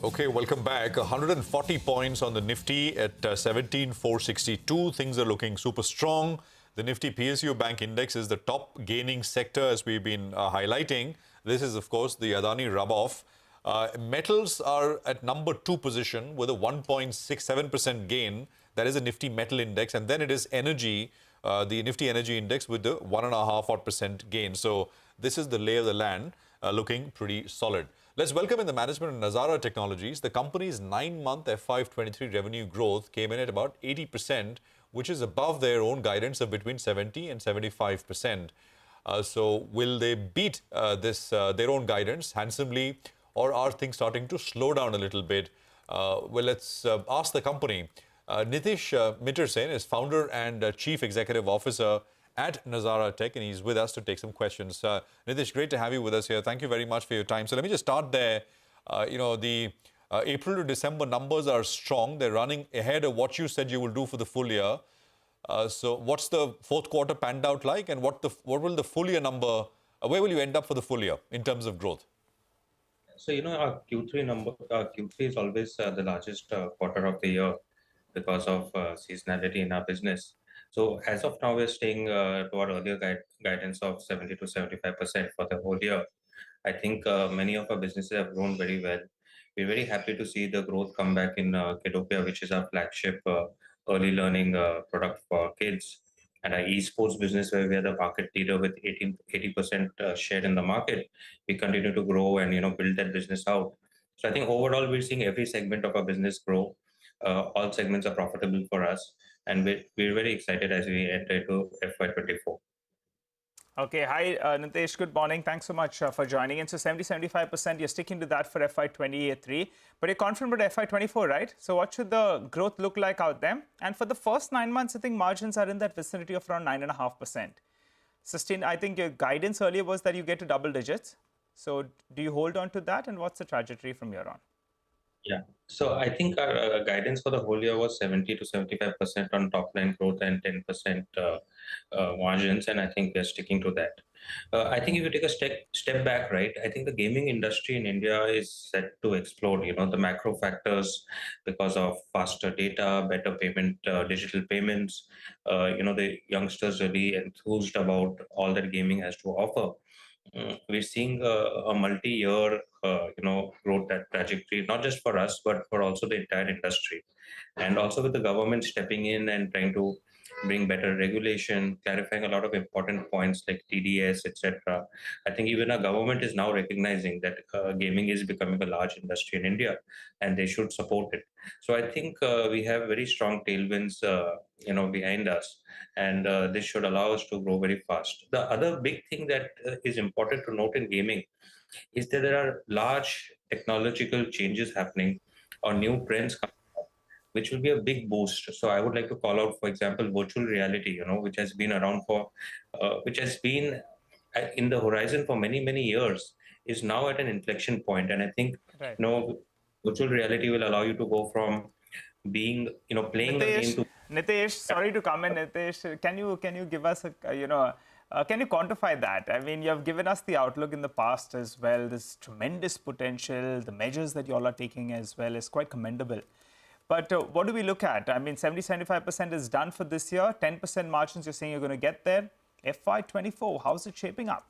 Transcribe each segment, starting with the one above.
Okay, welcome back. 140 points on the Nifty at 17,462. Things are looking super strong. The Nifty PSU Bank Index is the top gaining sector as we've been highlighting. This is, of course, the Adani rub-off. Metals are at number 2 position with a 1.67% gain. That is the Nifty Metal Index. And then it is energy, the Nifty Energy Index with the 1.5% gain. So this is the lay of the land, looking pretty solid. Let's welcome in the management of Nazara Technologies. The company's 9-month FY23 revenue growth came in at about 80%, which is above their own guidance of between 70 and 75%. So will they beat their own guidance handsomely, or are things starting to slow down a little bit? Well, let's ask the company. Nitish Mittersain is founder and Chief Executive Officer at Nazara Tech, and he's with us to take some questions. Nitish, great to have you with us here. Thank you very much for your time. So let me just start there. The April to December numbers are strong. They're running ahead of what you said you will do for the full year. So what's the fourth quarter panned out like, and what will the full year number, where will you end up for the full year in terms of growth? So, our Q3 is always the largest quarter of the year because of seasonality in our business. So as of now, we're staying to our earlier guidance of 70 to 75% for the whole year. I think many of our businesses have grown very well. We're very happy to see the growth come back in Kidopia, which is our flagship early learning product for kids. And our esports business, where we are the market leader with 80% share in the market, we continue to grow and build that business out. So I think overall, we're seeing every segment of our business grow. All segments are profitable for us, and we're very excited as we enter into FY24. Okay, hi Nitesh, good morning. Thanks so much for joining in. So 70-75%, you're sticking to that for FY23, but you're confident about FY24, right? So what should the growth look like out there? And for the first 9 months, I think margins are in that vicinity of around 9.5%. Sustain, I think your guidance earlier was that you get to double digits. So do you hold on to that, and what's the trajectory from here on? Yeah. So I think our guidance for the whole year was 70 to 75% on top line growth and 10% margins, and I think we're sticking to that. I think if you take a step back, right, I think the gaming industry in India is set to explode. The macro factors because of faster data, better payment, digital payments. The youngsters really enthused about all that gaming has to offer. We're seeing a multi-year, growth trajectory, not just for us, but for also the entire industry. And also with the government stepping in and trying to bring better regulation, clarifying a lot of important points like TDS, etc. I think even our government is now recognizing that gaming is becoming a large industry in India, and they should support it. So I think we have very strong tailwinds, behind us, and this should allow us to grow very fast. The other big thing that is important to note in gaming is that there are large technological changes happening or new trends coming up, which will be a big boost. So I would like to call out, for example, virtual reality, which has been around which has been in the horizon for many, many years, is now at an inflection point. And I think, Right. Virtual reality will allow you to go from being, playing a game to... Nitesh, sorry to come in, Nitesh. Can you give us can you quantify that? I mean, you have given us the outlook in the past as well. This tremendous potential, the measures that you all are taking as well is quite commendable. But what do we look at? I mean, 70-75% is done for this year. 10% margins, you're saying you're going to get there. FY24, how's it shaping up?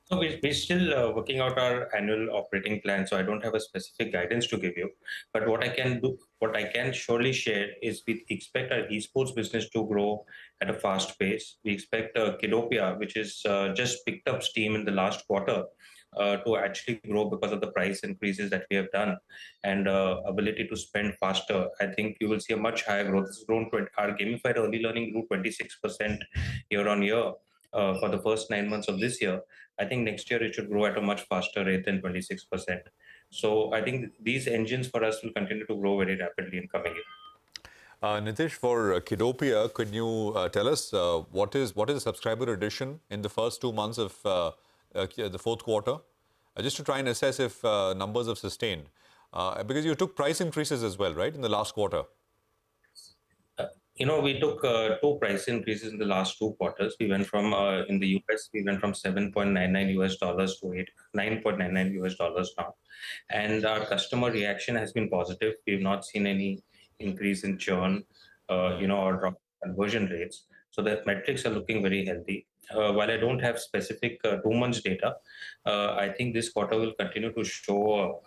So we're still working out our annual operating plan, so I don't have a specific guidance to give you. But what I can surely share is we expect our esports business to grow at a fast pace. We expect Kidopia, which is just picked up steam in the last quarter, to actually grow because of the price increases that we have done and ability to spend faster. I think you will see a much higher growth. It's grown our gamified early learning grew 26% year on year. For the first 9 months of this year. I think next year it should grow at a much faster rate than 26%. So I think these engines for us will continue to grow very rapidly in coming year. Nitish, for Kidopia, could you tell us what is the subscriber addition in the first 2 months of the fourth quarter? Just to try and assess if numbers have sustained. Because you took price increases as well, right, in the last quarter? We took two price increases in the last 2 quarters. We went from in the US, we went from $7.99 to $9.99 now, and our customer reaction has been positive. We've not seen any increase in churn, or drop in conversion rates. So the metrics are looking very healthy. While I don't have specific 2 months data, I think this quarter will continue to show,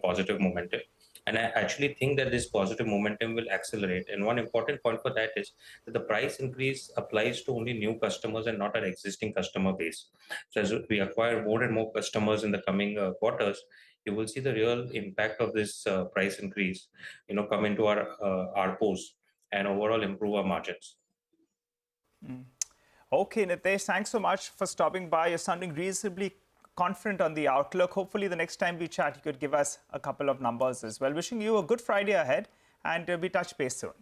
positive momentum. And I actually think that this positive momentum will accelerate. And one important point for that is that the price increase applies to only new customers and not our existing customer base. So as we acquire more and more customers in the coming quarters, you will see the real impact of this price increase, come into our ARPOs and overall improve our margins. Okay, Nitesh, thanks so much for stopping by. You're sounding reasonably confident on the outlook. Hopefully, the next time we chat, you could give us a couple of numbers as well. Wishing you a good Friday ahead, and we touch base soon.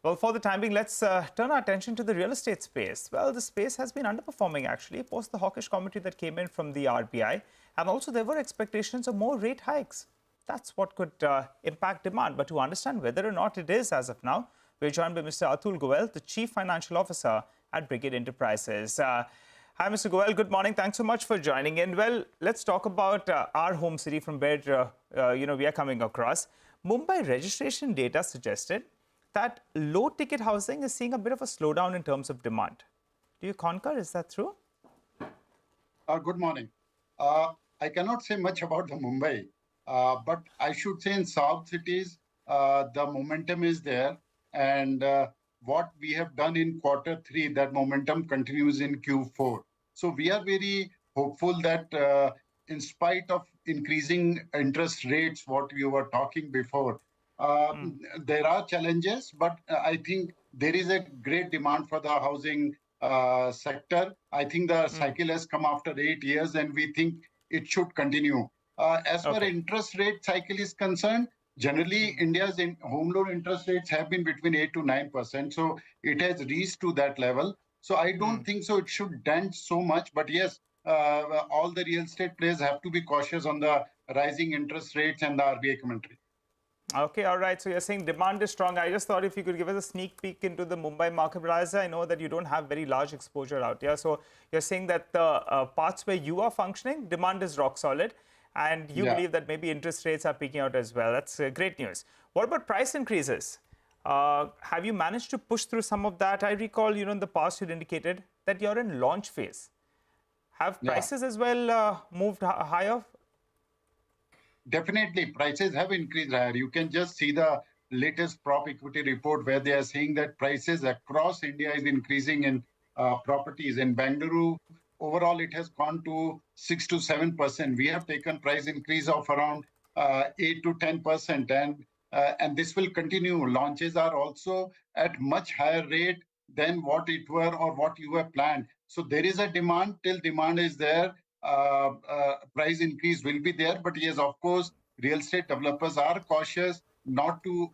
Well, for the time being, let's turn our attention to the real estate space. Well, the space has been underperforming, actually, post the hawkish commentary that came in from the RBI. And also, there were expectations of more rate hikes. That's what could impact demand. But to understand whether or not it is as of now, we're joined by Mr. Atul Goel, the Chief Financial Officer at Brigade Enterprises. Hi, Mr. Goel. Good morning. Thanks so much for joining in. Well, let's talk about our home city from where we are coming across. Mumbai registration data suggested that low-ticket housing is seeing a bit of a slowdown in terms of demand. Do you concur? Is that true? Good morning. I cannot say much about the Mumbai, but I should say in South cities, the momentum is there. And what we have done in Q3, that momentum continues in Q4. So we are very hopeful that in spite of increasing interest rates, what you were talking before, there are challenges, but I think there is a great demand for the housing sector. I think the cycle has come after 8 years, and we think it should continue. As far as interest rate cycle is concerned, generally, India's home loan interest rates have been between 8 to 9%. So it has reached to that level. So I don't think so it should dent so much. But yes, all the real estate players have to be cautious on the rising interest rates and the RBI commentary. Okay, all right. So you're saying demand is strong. I just thought if you could give us a sneak peek into the Mumbai market, but I know that you don't have very large exposure out here. So you're saying that the parts where you are functioning, demand is rock solid. And you believe that maybe interest rates are peaking out as well. That's great news. What about price increases? Have you managed to push through some of that? I recall, in the past, you'd indicated that you're in launch phase. Have prices as well moved higher? Definitely, prices have increased higher. You can just see the latest prop equity report where they are saying that prices across India is increasing in properties. In Bengaluru, overall, it has gone to 6 to 7%. We have taken price increase of around 8 to 10%, and this will continue. Launches are also at much higher rate than what it were or what you have planned. So there is a demand. Till demand is there, price increase will be there. But yes, of course, real estate developers are cautious not to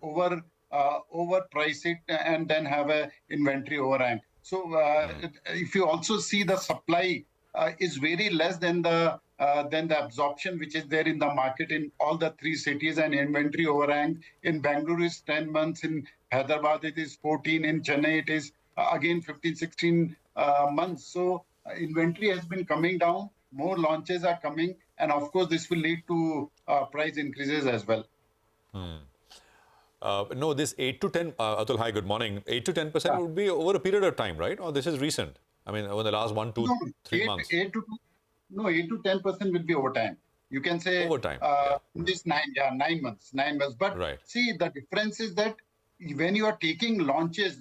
overprice it and then have a inventory overhang. So if you also see the supply is very less than the absorption which is there in the market in all the three cities, and inventory overhang in Bangalore is 10 months, in Hyderabad it is 14, in Chennai it is again 15, 16 months. So inventory has been coming down, more launches are coming, and of course this will lead to price increases as well. No, this 8 to 10, Atul, hi, good morning. 8 to 10% would be over a period of time, right? Or this is recent? I mean, over the last 1, 2, 3 months. 8 to 10% will be over time. You can say over time. In this 9 months. But see, the difference is that when you are taking launches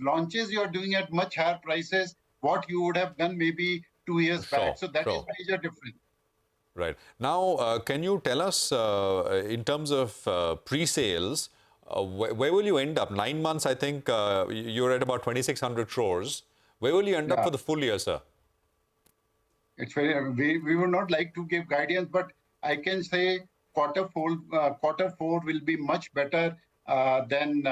you are doing at much higher prices what you would have done maybe 2 years back. So that is major difference. Right. Now, can you tell us in terms of pre-sales, where will you end up? 9 months, I think you're at about 2,600 crores. Where will you end up for the full year, sir? It's we would not like to give guidance, but I can say Q4 will be much better than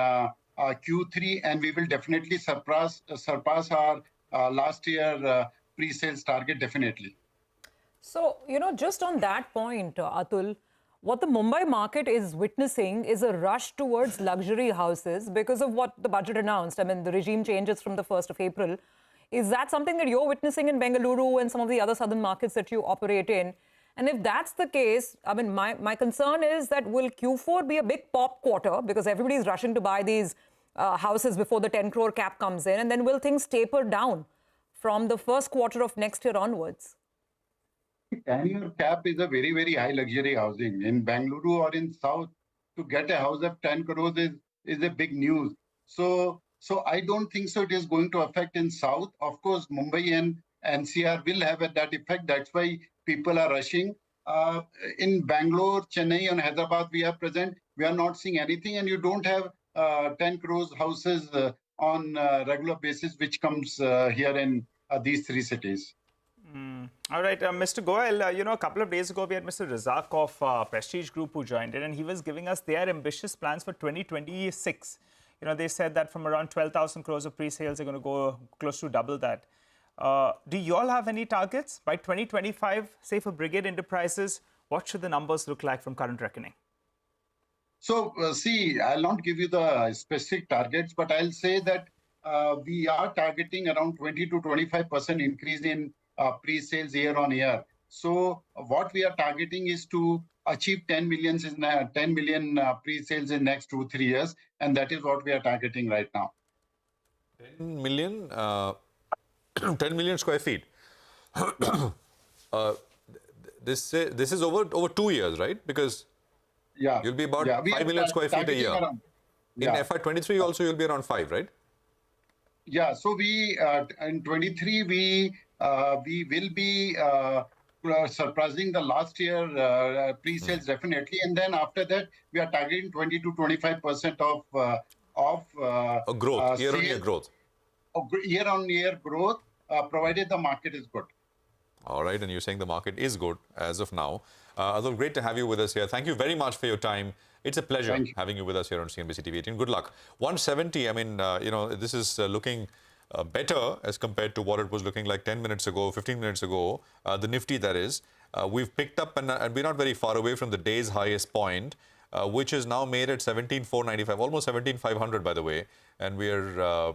Q3, and we will definitely surpass our last year pre-sales target, definitely. So, just on that point, Atul, what the Mumbai market is witnessing is a rush towards luxury houses because of what the budget announced. I mean, the regime changes from the 1st of April. Is that something that you're witnessing in Bengaluru and some of the other southern markets that you operate in? And if that's the case, I mean, my concern is that will Q4 be a big pop quarter because everybody's rushing to buy these houses before the 10 crore cap comes in, and then will things taper down from the first quarter of next year onwards? 10-year cap is a very, very high luxury housing. In Bengaluru or in South, to get a house of 10 crores is a big news. So I don't think so it is going to affect in South. Of course, Mumbai and NCR will have that effect. That's why people are rushing. In Bangalore, Chennai and Hyderabad, we are present. We are not seeing anything, and you don't have 10 crores houses on regular basis, which comes here in these three cities. All right, Mr. Goel, a couple of days ago, we had Mr. Razak of Prestige Group who joined in, and he was giving us their ambitious plans for 2026. They said that from around 12,000 crores of pre-sales, they're going to go close to double that. Do you all have any targets? By 2025, say for Brigade Enterprises, what should the numbers look like from current reckoning? So, see, I'll not give you the specific targets, but I'll say that we are targeting around 20 to 25% increase in pre-sales year on year. So, what we are targeting is to achieve 10 million pre-sales in next 2-3 years, and that is what we are targeting right now. 10 million, 10 million square feet. This is over 2 years, right? Because you'll be about 5 million square feet a year. In FY23 also you'll be around 5, right? Yeah. So we in 23 we will be surpassing the last year pre-sales definitely, and then after that we are targeting 20 to 25% of growth, year-on-year growth. Year-on-year growth, provided the market is good. All right, and you're saying the market is good as of now. Although great to have you with us here. Thank you very much for your time. It's a pleasure having you with us here on CNBC-TV18. Good luck. 170, I mean, this is looking better as compared to what it was looking like 10 minutes ago, 15 minutes ago, the Nifty that is. We've picked up and we're not very far away from the day's highest point, which is now made at 17,495, almost 17,500 by the way. And we're,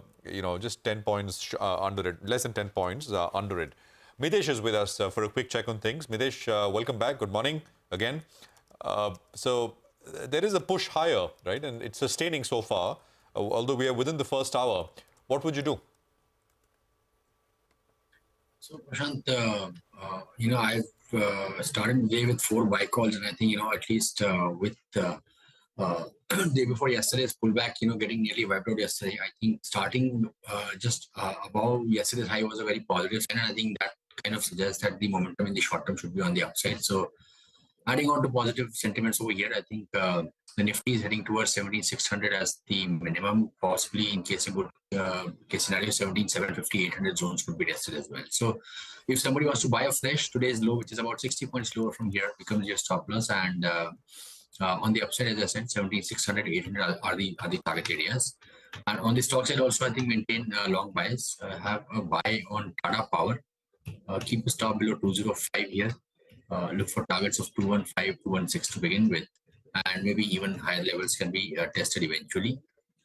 just 10 points under it, less than 10 points under it. Mitesh is with us for a quick check on things. Mitesh, welcome back. Good morning again. So there is a push higher, right? And it's sustaining so far, although we are within the first hour. What would you do? So, Prashant, I've started the day with 4 buy calls, and I think, at least with day before yesterday's pullback, getting nearly wiped out yesterday, I think starting just above yesterday's high was a very positive sign, and I think that kind of suggests that the momentum in the short term should be on the upside. So, adding on to positive sentiments over here, I think the Nifty is heading towards 17,600 as the minimum, possibly in case of good case scenario, 17,750, 800 zones could be tested as well. So if somebody wants to buy a fresh, today's low, which is about 60 points lower from here, becomes your stop loss. And on the upside, as I said, 17,600, 800 are the target areas. And on the stock side also, I think maintain long buys, have a buy on Tata Power, keep the stop below 205 here. Look for targets of 215, 216 to begin with, and maybe even higher levels can be tested eventually.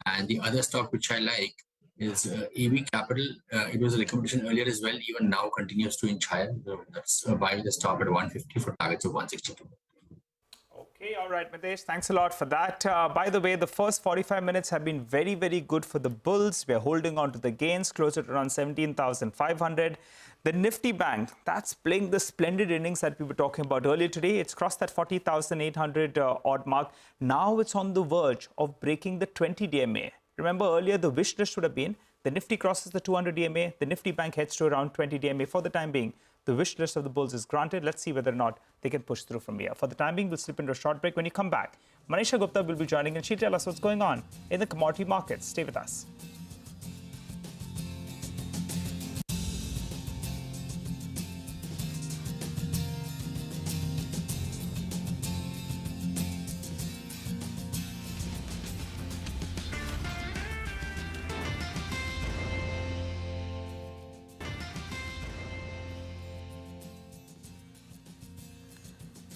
And the other stock which I like is AV Capital. It was a recommendation earlier as well, even now continues to inch higher. So that's a buy with a stop at 150 for targets of 162. Okay, all right, Mitesh, thanks a lot for that. By the way, the first 45 minutes have been very, very good for the bulls. We're holding on to the gains, close at around 17,500. The Nifty Bank, that's playing the splendid innings that we were talking about earlier today. It's crossed that 40,800 odd mark. Now it's on the verge of breaking the 20 DMA. Remember earlier, the wish list would have been the Nifty crosses the 200 DMA, the Nifty Bank heads to around 20 DMA. For the time being, the wish list of the bulls is granted. Let's see whether or not they can push through from here. For the time being, we'll slip into a short break. When you come back, Manisha Gupta will be joining and she'll tell us what's going on in the commodity markets. Stay with us.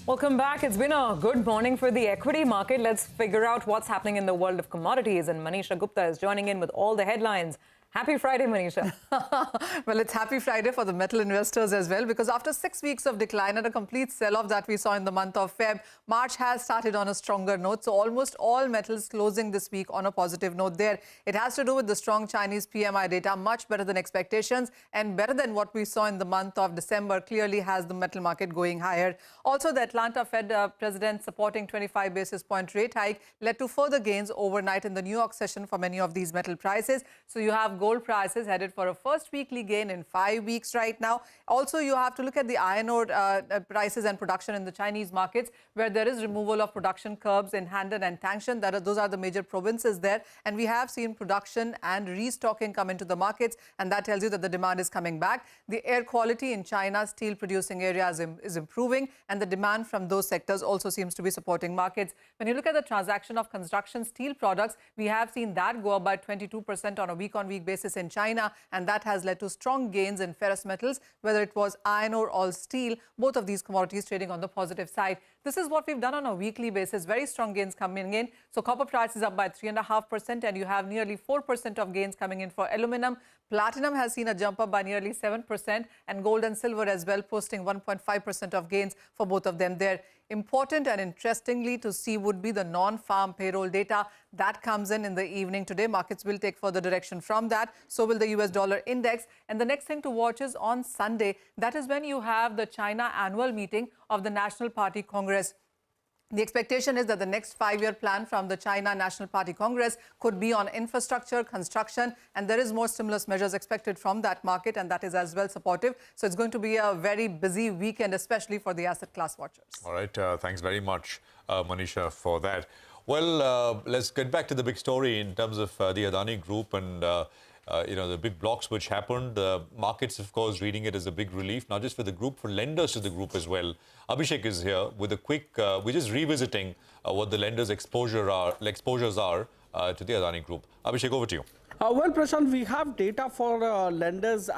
Welcome back. It's been a good morning for the equity market. Let's figure out what's happening in the world of commodities. And Manisha Gupta is joining in with all the headlines. Happy Friday, Manisha. Well, it's happy Friday for the metal investors as well, because after 6 weeks of decline and a complete sell-off that we saw in the month of Feb, March has started on a stronger note. So almost all metals closing this week on a positive note there. It has to do with the strong Chinese PMI data, much better than expectations and better than what we saw in the month of December, clearly has the metal market going higher. Also, the Atlanta Fed president supporting 25 basis point rate hike led to further gains overnight in the New York session for many of these metal prices. So you have gold prices headed for a first weekly gain in 5 weeks right now. Also, you have to look at the iron ore prices and production in the Chinese markets, where there is removal of production curbs in Handan and Tangshan. Those are the major provinces there. And we have seen production and restocking come into the markets, and that tells you that the demand is coming back. The air quality in China's steel producing areas is improving, and the demand from those sectors also seems to be supporting markets. When you look at the transaction of construction steel products, we have seen that go up by 22% on a week-on-week basis in China, and that has led to strong gains in ferrous metals, whether it was iron ore or steel, both of these commodities trading on the positive side. This is what we've done on a weekly basis, very strong gains coming in. So copper price is up by 3.5%, and you have nearly 4% of gains coming in for aluminum. Platinum has seen a jump up by nearly 7%, and gold and silver as well, posting 1.5% of gains for both of them there. Important and interestingly to see would be the non-farm payroll data that comes in the evening today. Markets will take further direction from that. So will the US dollar index. And the next thing to watch is on Sunday. That is when you have the China annual meeting of the National Party Congress. The expectation is that the next 5-year plan from the China National Party Congress could be on infrastructure, construction, and there is more stimulus measures expected from that market, and that is as well supportive. So it's going to be a very busy weekend, especially for the asset class watchers. All right. Thanks very much, Manisha, for that. Well, let's get back to the big story in terms of the Adani Group and the big blocks which happened. The markets, of course, reading it as a big relief, not just for the group, for lenders to the group as well. Abhishek is here with a quick, we're just revisiting what the lenders' exposures are to the Adani Group. Abhishek, over to you. Well, Prashant, we have data for lenders,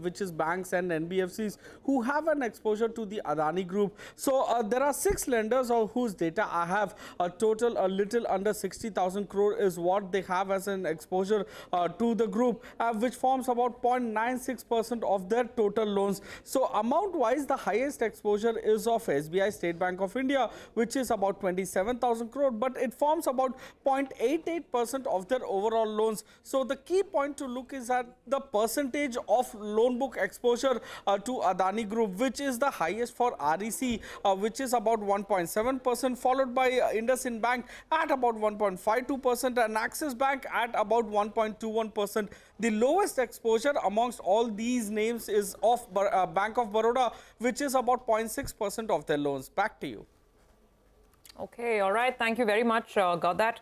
which is banks and NBFCs, who have an exposure to the Adani Group. So there are 6 lenders whose data I have. A total a little under 60,000 crore is what they have as an exposure to the group, which forms about 0.96% of their total loans. So amount-wise, the highest exposure is of SBI, State Bank of India, which is about 27,000 crore, but it forms about 0.88% of their overall loans. So the key point to look is at the percentage of loan book exposure to Adani Group, which is the highest for REC, which is about 1.7%, followed by IndusInd Bank at about 1.52% and Axis Bank at about 1.21%. The lowest exposure amongst all these names is of Bank of Baroda, which is about 0.6% of their loans. Back to you. Okay, all right. Thank you very much. Got that.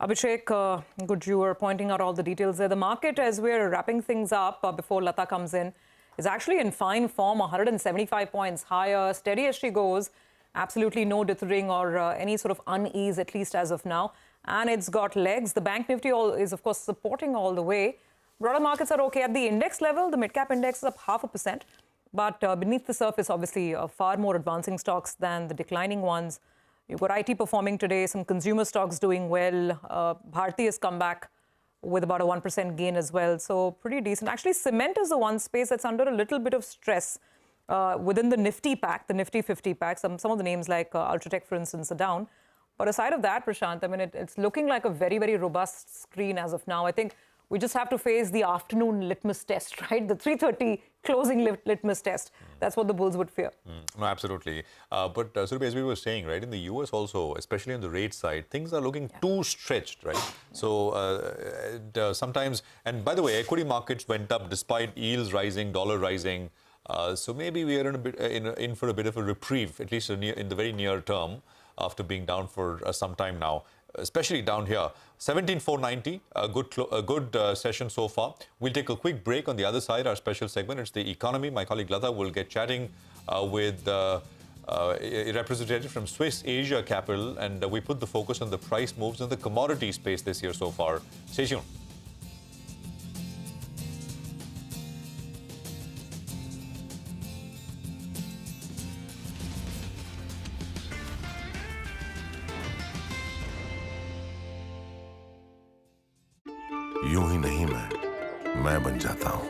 Abhishek, good, you were pointing out all the details there. The market, as we're wrapping things up before Lata comes in, is actually in fine form, 175 points higher, steady as she goes, absolutely no dithering or any sort of unease, at least as of now. And it's got legs. The Bank Nifty is, of course, supporting all the way. Broader markets are okay. At the index level, the mid-cap index is up 0.5%. But beneath the surface, obviously, far more advancing stocks than the declining ones. You've got IT performing today, some consumer stocks doing well. Bharti has come back with about a 1% gain as well. So pretty decent. Actually, cement is the one space that's under a little bit of stress within the Nifty pack, the Nifty 50 pack. Some of the names like Ultratech, for instance, are down. But aside of that, Prashant, I mean, it's looking like a very, very robust screen as of now. I think we just have to face the afternoon litmus test, right? The 3:30 closing litmus test. That's what the bulls would fear. No, absolutely. But Surabhi, as we were saying, right, in the US also, especially on the rate side, things are looking too stretched, right? So sometimes, and by the way, equity markets went up despite yields rising, dollar rising. So maybe we are in for a bit of a reprieve, at least in the very near term, after being down for some time now. Especially down here, 17,490, a good session so far. We'll take a quick break. On the other side, our special segment, it's the economy. My colleague Lata will get chatting with a representative from Swiss Asia Capital, and we put the focus on the price moves in the commodity space this year so far. Stay tuned. यूं ही नहीं मैं बन जाता हूं।